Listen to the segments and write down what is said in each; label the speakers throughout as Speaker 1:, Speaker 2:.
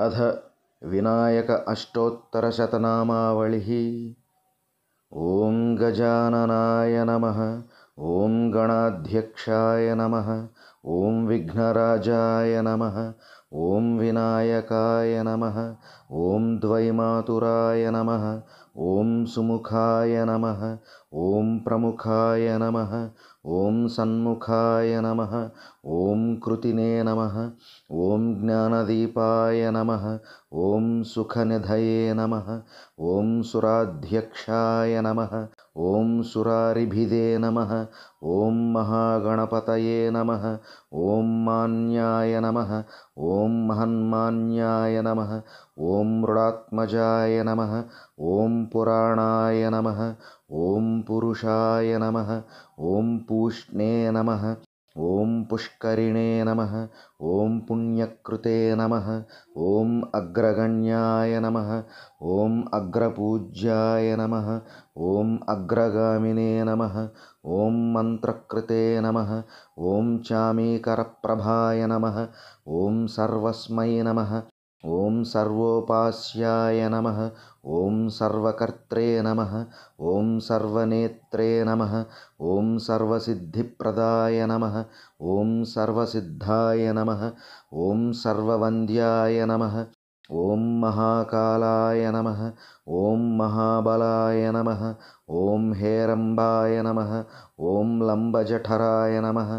Speaker 1: अथ विनायक अष्टोत्तरशतनामावलिः। ॐ गजाननाय नमः। ॐ गणाध्यक्षाय नमः। ॐ विघ्नराजाय नमः। ॐ विनायकाय नमः। ॐ द्वैमातुराय नमः। ॐ सुमुखाय नमः। ॐ प्रमुखाय नमः। ॐ सन्मुखाय नमः। ॐ कृतिने नमः। ॐ ज्ञानदीपाय नमः। ॐ सुखनिधये नमः। ॐ सुराध्यक्षाय नमः। ॐ सुरारिभिदे नमः। ॐ महागणपतये नमः। ॐ मान्याय नमः। ॐ महन्मान्याय नमः। ॐ मृडात्मजाय नमः। ॐ पुराणाय नमः। ॐ पुरुषाय नमः। ॐ पूष्णे नमः। ॐ पुष्करिणे नमः। ॐ पुण्यकृते नमः। ॐ अग्रगण्याय नमः। ॐ अग्रपूज्याय नमः। ॐ अग्रगामिने नमः। ॐ मन्त्रकृते नमः। ॐ चामीकरप्रभाय नमः। ॐ सर्वस्मै नमः। ॐ सर्वोपास्याय नमः। ॐ सर्वकर्त्रे नमः। ॐ सर्वनेत्रे नमः। ॐ सर्वसिद्धिप्रदाय नमः। ॐ सर्वसिद्धाय नमः। ॐ सर्ववन्द्याय नमः। ॐ महाकालाय नमः। ॐ महाबलाय नमः। ॐ हेरम्बाय नमः। ॐ लम्बजठराय नमः।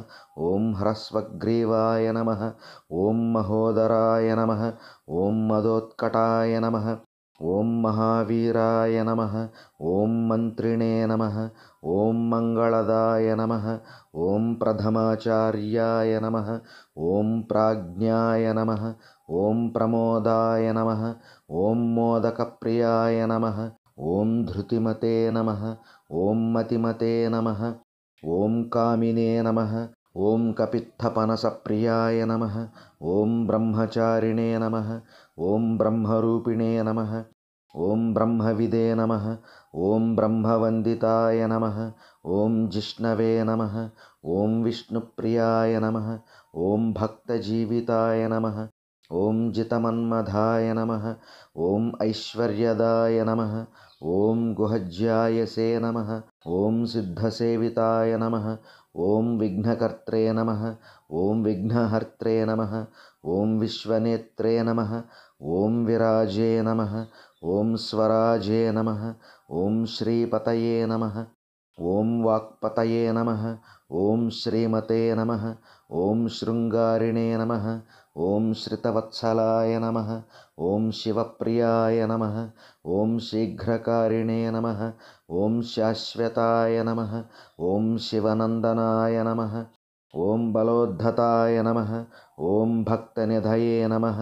Speaker 1: ॐ ह्रस्वग्रीवाय नमः। ॐ महोदराय नमः। ॐ मदोत्कटाय नमः। ॐ महावीराय नमः। ॐ मन्त्रिणे नमः। ॐ मङ्गलदाय नमः। ॐ प्रथमाचार्याय नमः। ॐ प्राज्ञाय नमः। ॐ प्रमोदाय नमः। ॐ मोदकप्रियाय नमः। ॐ धृतिमते नमः। ॐ मतिमते नमः। ॐ कामिने नमः। ॐ कपित्थपनसप्रियाय नमः। ॐ ब्रह्मचारिणे नमः। ॐ ब्रह्मरूपिणे नमः। ॐ ब्रह्मविदे नमः। ॐ ब्रह्मवन्दिताय नमः। ॐ जिष्णवे नमः। ॐ विष्णुप्रियाय नमः। ॐ भक्तजीविताय नमः। ॐ जितमन्मधाय नमः। ॐ ऐश्वर्यदाय नमः। ॐ गुहज्यायसे नमः। ॐ सिद्धसेविताय नमः। ॐ विघ्नकर्त्रे नमः। ॐ विघ्नहर्त्रे नमः। ॐ विश्वनेत्रे नमः। ॐ विराजे नमः। ॐ स्वराजे नमः। ॐ श्रीपतये नमः। ॐ वाक्पतये नमः। ॐ श्रीमते नमः। ॐ शृङ्गारिणे नमः। ॐ श्रितवत्सलाय नमः। ॐ शिवप्रियाय नमः। ॐ शीघ्रकारिणे नमः। ॐ शाश्वताय नमः। ॐ शिवनन्दनाय नमः। ॐ बलोद्धताय नमः। ॐ भक्तनिधये नमः।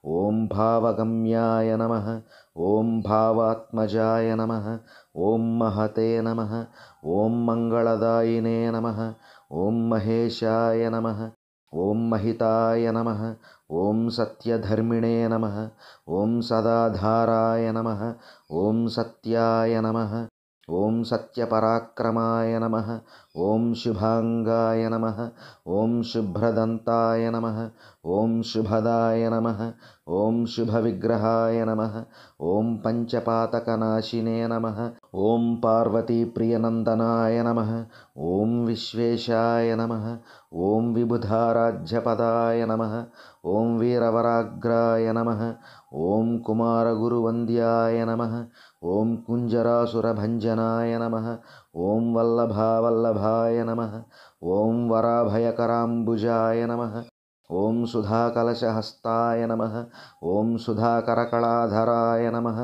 Speaker 1: ॐ भावगम्याय नमः। ॐ भावात्मजाय नमः। ॐ महते नमः। ॐ मङ्गलदायिने नमः। ॐ महेशाय नमः। ॐ महिताय नमः। ॐ सत्यधर्मिणे नमः। ॐ सदाधाराय नमः। ॐ सत्याय नमः। ॐ सत्यपराक्रमाय नमः। ॐ शुभाङ्गाय नमः। ॐ शुभ्रदन्ताय नमः। ॐ शुभदाय नमः। ॐ शुभविग्रहाय नमः। ॐ पञ्चपातकनाशिने नमः। ॐ पार्वतीप्रियनन्दनाय नमः। ॐ विश्वेशाय नमः। ॐ विबुधाराध्यपदाय नमः। ॐ वीरवराग्राय नमः। ॐ कुमारगुरुवन्द्याय नमः। ॐ कुञ्जरासुरभञ्जनाय नमः। ॐ वल्लभावल्लभाय नमः। ॐ वराभयकराम्बुजाय नमः। ॐ सुधाकलशहस्ताय नमः। ॐ सुधाकरकलाधराय नमः।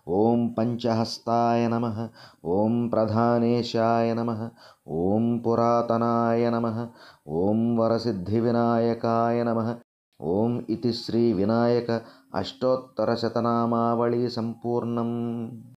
Speaker 1: ॐ पञ्चहस्ताय नमः। ॐ प्रधानेशाय नमः। ॐ पुरातनाय नमः। ॐ वरसिद्धिविनायकाय नमः। ॐ इति श्रीविनायक अष्टोत्तरशतनामावली सम्पूर्णम्।